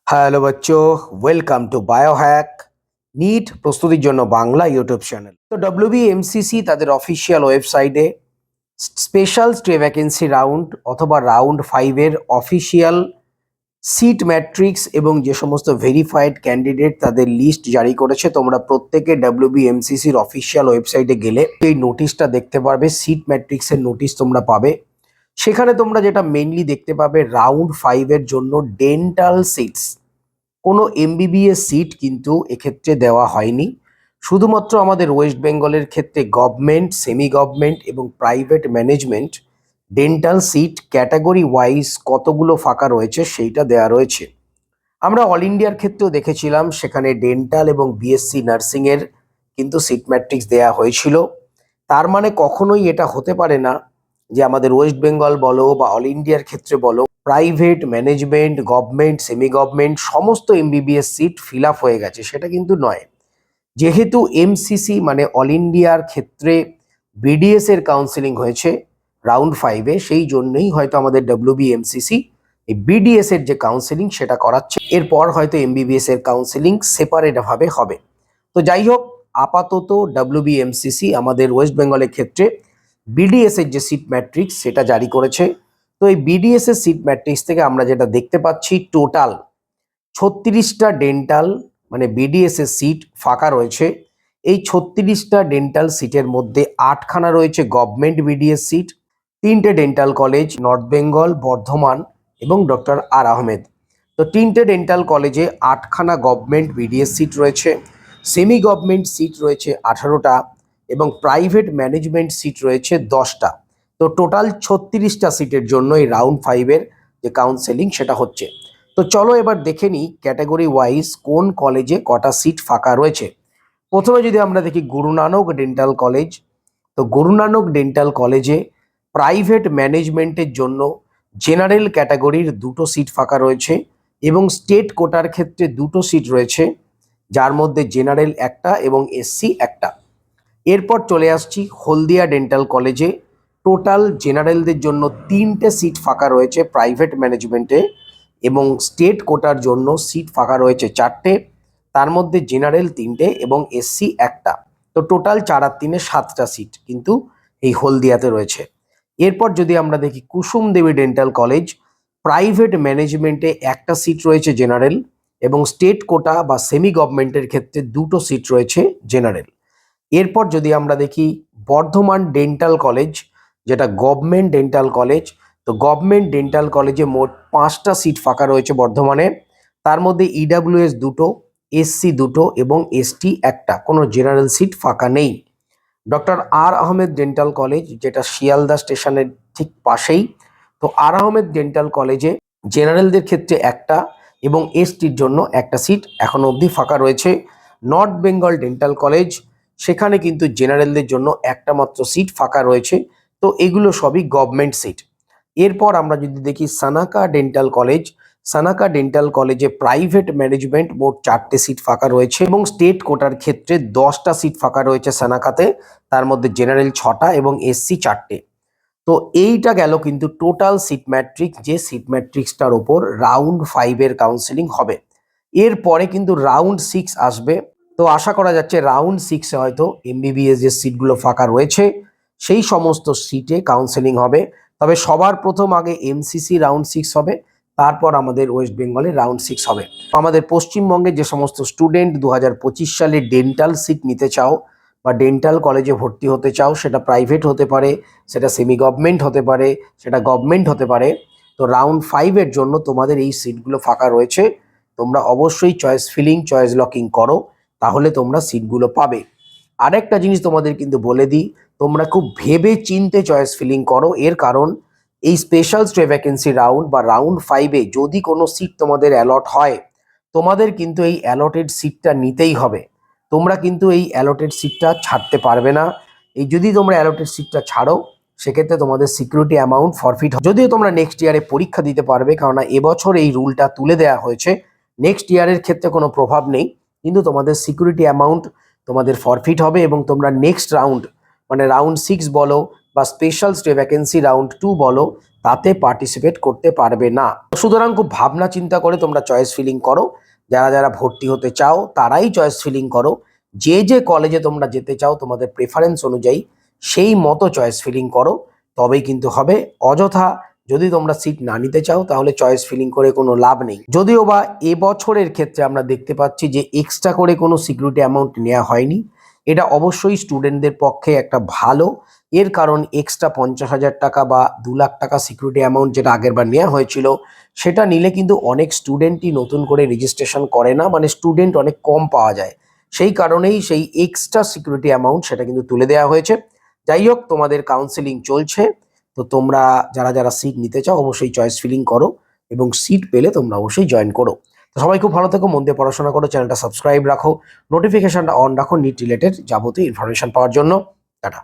Hello বাচ্চো, welcome to Biohack NEET প্রস্তুতির জন্য বাংলা ইউটিউব চ্যানেল। তো ডব্লিউবিএমসিসি তাদের অফিসিয়াল ওয়েবসাইটে স্পেশাল স্টে ভ্যাকেন্সি রাউন্ড অথবা রাউন্ড 5-এর অফিসিয়াল সিট ম্যাট্রিক্স এবং যে সমস্ত ভেরিফাইড ক্যান্ডিডেট তাদের লিস্ট জারি করেছে। তোমরা প্রত্যেকে ডব্লিউবিএমসিসির অফিসিয়াল ওয়েবসাইটে গেলে এই নোটিশটা দেখতে পারবে, সিট ম্যাট্রিক্সের নোটিশ তোমরা পাবে। সেখানে তোমরা যেটা মেইনলি দেখতে পাবে, রাউন্ড 5-এর জন্য ডেন্টাল সিটস, কোনো এমবিবিএস সিট কিন্তু এক্ষেত্রে দেওয়া হয়নি। শুধুমাত্র আমাদের ওয়েস্ট বেঙ্গলের ক্ষেত্রে গভর্নমেন্ট, সেমি গভর্নমেন্ট এবং private management dental seat category wise কতগুলো ফাঁকা রয়েছে সেইটা দেওয়া রয়েছে। আমরা অল ইন্ডিয়ার ক্ষেত্রেও দেখেছিলাম, সেখানে ডেন্টাল এবং বিএসসি নার্সিংয়ের কিন্তু সিট ম্যাট্রিক্স দেওয়া হয়েছিল। তার মানে কখনোই এটা হতে পারে না যে আমাদের ওয়েস্ট বেঙ্গল বলো বা অল ইন্ডিয়ার ক্ষেত্রে বলো, private management, government, semi government সমস্ত এমবিবিএস সিট ফিল আপ হয়ে গেছে, সেটা কিন্তু নয়। যেহেতু এমসিসি মানে অল ইন্ডিয়ার ক্ষেত্রে বিডিএস এর কাউন্সিলিং হয়েছে রাউন্ড 5-এ, সেই জন্যই হয়তো আমাদের ডব্লিউবিএমসিসি এই বিডিএস এর যে কাউন্সিলিং সেটা করাচ্ছে। এরপর হয়তো এমবিবিএস এর কাউন্সিলিং সেপারেট ভাবে হবে। তো যাই হোক, আপাতত ডব্লিউবিএমসিসি আমাদের ওয়েস্ট বেঙ্গলের ক্ষেত্রে বিডিএস এর যে সিট ম্যাট্রিক্স সেটা জারি করেছে। তো এই বিডিএস এর সিট ম্যাট্রিক্স থেকে আমরা যেটা দেখতে পাচ্ছি, টোটাল 36টা ডেন্টাল মানে বিডিএস এর সিট ফাঁকা রয়েছে। এই 36টা ডেন্টাল সিটের মধ্যে 8খানা রয়েছে গভর্নমেন্ট বিডিএস সিট, 3টে dental college, north Bengal, Bardhaman এবং ডক্টর আর আহমেদ। তো 3টে ডেন্টাল কলেজে 8খানা গভর্নমেন্ট বিডিএস সিট রয়েছে, সেমি গভর্নমেন্ট সিট রয়েছে 18টা এবং প্রাইভেট ম্যানেজমেন্ট সিট রয়েছে 10টা। তো টোটাল 36টা সিটের জন্য এই রাউন্ড 5-এর যে কাউন্সেলিং সেটা হচ্ছে। তো চলো এবার দেখে নিই ক্যাটাগরি ওয়াইজ কোন কলেজে কটা সিট ফাঁকা রয়েছে। প্রথমে যদি আমরা দেখি গুরু নানক ডেন্টাল কলেজ, তো গুরু নানক ডেন্টাল কলেজে প্রাইভেট ম্যানেজমেন্টের জন্য জেনারেল ক্যাটাগরির 2টো সিট ফাঁকা রয়েছে এবং স্টেট কোটার ক্ষেত্রে 2টো সিট রয়েছে, যার মধ্যে জেনারেল একটা এবং এসসি একটা। এরপর চলে আসছি হলদিয়া ডেন্টাল কলেজে, টোটাল জেনারেলদের জন্য 3টে সিট ফাঁকা রয়েছে প্রাইভেট ম্যানেজমেন্টে এবং স্টেট কোটার জন্য সিট ফাঁকা রয়েছে 4টে, তার মধ্যে জেনারেল 3টে এবং এসসি একটা। তো টোটাল 4 আর 3-এ 7টা সিট কিন্তু এই হলদিয়াতে রয়েছে। এরপর যদি আমরা দেখি কুসুম দেবী ডেন্টাল কলেজ, প্রাইভেট ম্যানেজমেন্টে একটা সিট রয়েছে জেনারেল এবং স্টেট কোটা বা সেমি গভর্নমেন্টের ক্ষেত্রে 2টো সিট রয়েছে জেনারেল। এরপর যদি আমরা দেখি বর্ধমান ডেন্টাল কলেজ, যেটা গভর্নমেন্ট ডেন্টাল কলেজ, তো গভর্নমেন্ট ডেন্টাল কলেজে মোট 5টা সিট ফাঁকা রয়েছে বর্ধমানে, তার মধ্যে ইডাব্লিউএস 2টো, এসসি 2টো এবং এসটি একটা, কোনো জেনারেল সিট ফাঁকা নেই। ডক্টর আর আহমেদ ডেন্টাল কলেজ, যেটা শিয়ালদা স্টেশনের ঠিক পাশেই, তো আর আহমেদ ডেন্টাল কলেজে জেনারেলদের ক্ষেত্রে একটা এবং এসটির জন্য একটা সিট এখনো অবধি ফাঁকা রয়েছে। নর্থ বেঙ্গল ডেন্টাল কলেজ, সেখানে কিন্তু জেনারেলদের জন্য একটা মাত্র সিট ফাঁকা রয়েছে। তো এগুলো সবই গভর্নমেন্ট সিট। এরপর আমরা যদি দেখি Shanaka dental college, Shanaka dental কলেজে প্রাইভেট ম্যানেজমেন্ট মোট 4টে সিট ফাঁকা রয়েছে এবং স্টেট কোটার ক্ষেত্রে 10টা সিট ফাঁকা রয়েছে সানাকাতে, তার মধ্যে জেনারেল 6টা এবং এসসি 4টে। তো এইটা গেল কিন্তু টোটাল সিট ম্যাট্রিক্স, যে সিট ম্যাট্রিক্সটার ওপর রাউন্ড 5-এর কাউন্সিলিং হবে। এরপরে কিন্তু রাউন্ড 6 আসবে। তো আশা করা যাচ্ছে রাউন্ড 6-এ হয়তো এমবিবিএস যে সিটগুলো ফাঁকা রয়েছে সেই সমস্ত সিটে কাউন্সেলিং হবে। তবে সবার প্রথম আগে এমসিসি রাউন্ড 6 হবে, তারপর আমাদের ওয়েস্ট বেঙ্গলে রাউন্ড 6 হবে। আমাদের পশ্চিমবঙ্গে যে সমস্ত স্টুডেন্ট 2025 সালে ডেন্টাল সিট নিতে চাও বা ডেন্টাল কলেজে ভর্তি হতে চাও, সেটা প্রাইভেট হতে পারে, সেটা সেমি গভর্নমেন্ট হতে পারে, সেটা গভর্নমেন্ট হতে পারে, তো রাউন্ড 5-এর জন্য তোমাদের এই সিটগুলো ফাঁকা রয়েছে। তোমরা অবশ্যই চয়েস ফিলিং, চয়েস লকিং করো, তাহলে তোমরা সিটগুলো পাবে। আরেকটা জিনিস তোমাদের কিন্তু বলে দিই, তোমরা খুব ভেবে চিন্তে চয়েস ফিলিং করো। এর কারণ এই স্পেশাল স্টে ভ্যাকেন্সি রাউন্ড বা রাউন্ড 5-এ যদি কোনো সিট তোমাদের অ্যালট হয়, তোমাদের কিন্তু এই অ্যালটেড সিটটা নিতেই হবে। তোমরা কিন্তু এই অ্যালটেড সিটটা ছাড়তে পারবে না। এই যদি তোমরা অ্যালটেড সিটটা ছাড়ো, সেক্ষেত্রে তোমাদের সিকিউরিটি অ্যামাউন্ট ফরফিট, যদিও তোমরা নেক্সট ইয়ারে পরীক্ষা দিতে পারবে, কারণ এবছর এই রুলটা তুলে দেওয়া হয়েছে। নেক্সট ইয়ারের ক্ষেত্রে কোনো প্রভাব নেই, কিন্তু তোমাদের সিকিউরিটি অ্যামাউন্ট তোমাদের ফরফিট হবে এবং তোমরা নেক্সট রাউন্ড মানে রাউন্ড 6 বলো বা স্পেশাল স্টে ভ্যাকেন্সি রাউন্ড 2 বলো, তাতে পার্টিসিপেট করতে পারবে না। সুতরাং খুব ভাবনা চিন্তা করে তোমরা চয়েস ফিলিং করো। যারা যারা ভর্তি হতে চাও তারাই চয়েস ফিলিং করো। যে যে কলেজে তোমরা যেতে চাও তোমাদের প্রেফারেন্স অনুযায়ী সেই মতো চয়েস ফিলিং করো, তবেই কিন্তু হবে। অযথা যদি তোমরা সিট না নিতে চাও তাহলে চয়েস ফিলিং করে কোনো লাভ নেই। যদিও বা এবছরের ক্ষেত্রে আমরা দেখতে পাচ্ছি যে এক্সট্রা করে কোনো সিকিউরিটি অ্যামাউন্ট নেওয়া হয়নি। এটা অবশ্যই স্টুডেন্টদের পক্ষে একটা ভালো, এর কারণ এক্সট্রা 50,000 টাকা বা 2 লাখ টাকা সিকিউরিটি অ্যামাউন্ট যেটা আগেরবার নেওয়া হয়েছিল, সেটা নিলে কিন্তু অনেক স্টুডেন্টই নতুন করে রেজিস্ট্রেশন করে না, মানে স্টুডেন্ট অনেক কম পাওয়া যায়। সেই কারণেই সেই এক্সট্রা সিকিউরিটি অ্যামাউন্ট সেটা কিন্তু তুলে দেওয়া হয়েছে। যাই হোক, তোমাদের কাউন্সেলিং চলছে, তো তোমরা যারা যারা সিট নিতে চাও অবশ্যই চয়েস ফিলিং করো এবং সিট পেলে তোমরা অবশ্যই জয়েন করো। তো সবাই খুব ভালো থেকো, মন দিয়ে পড়াশোনা করো, চ্যানেলটা সাবস্ক্রাইব রাখো, নোটিফিকেশনটা অন রাখো নিট রিলেটেড যাবতীয় ইনফরমেশন পাওয়ার জন্য। টাটা।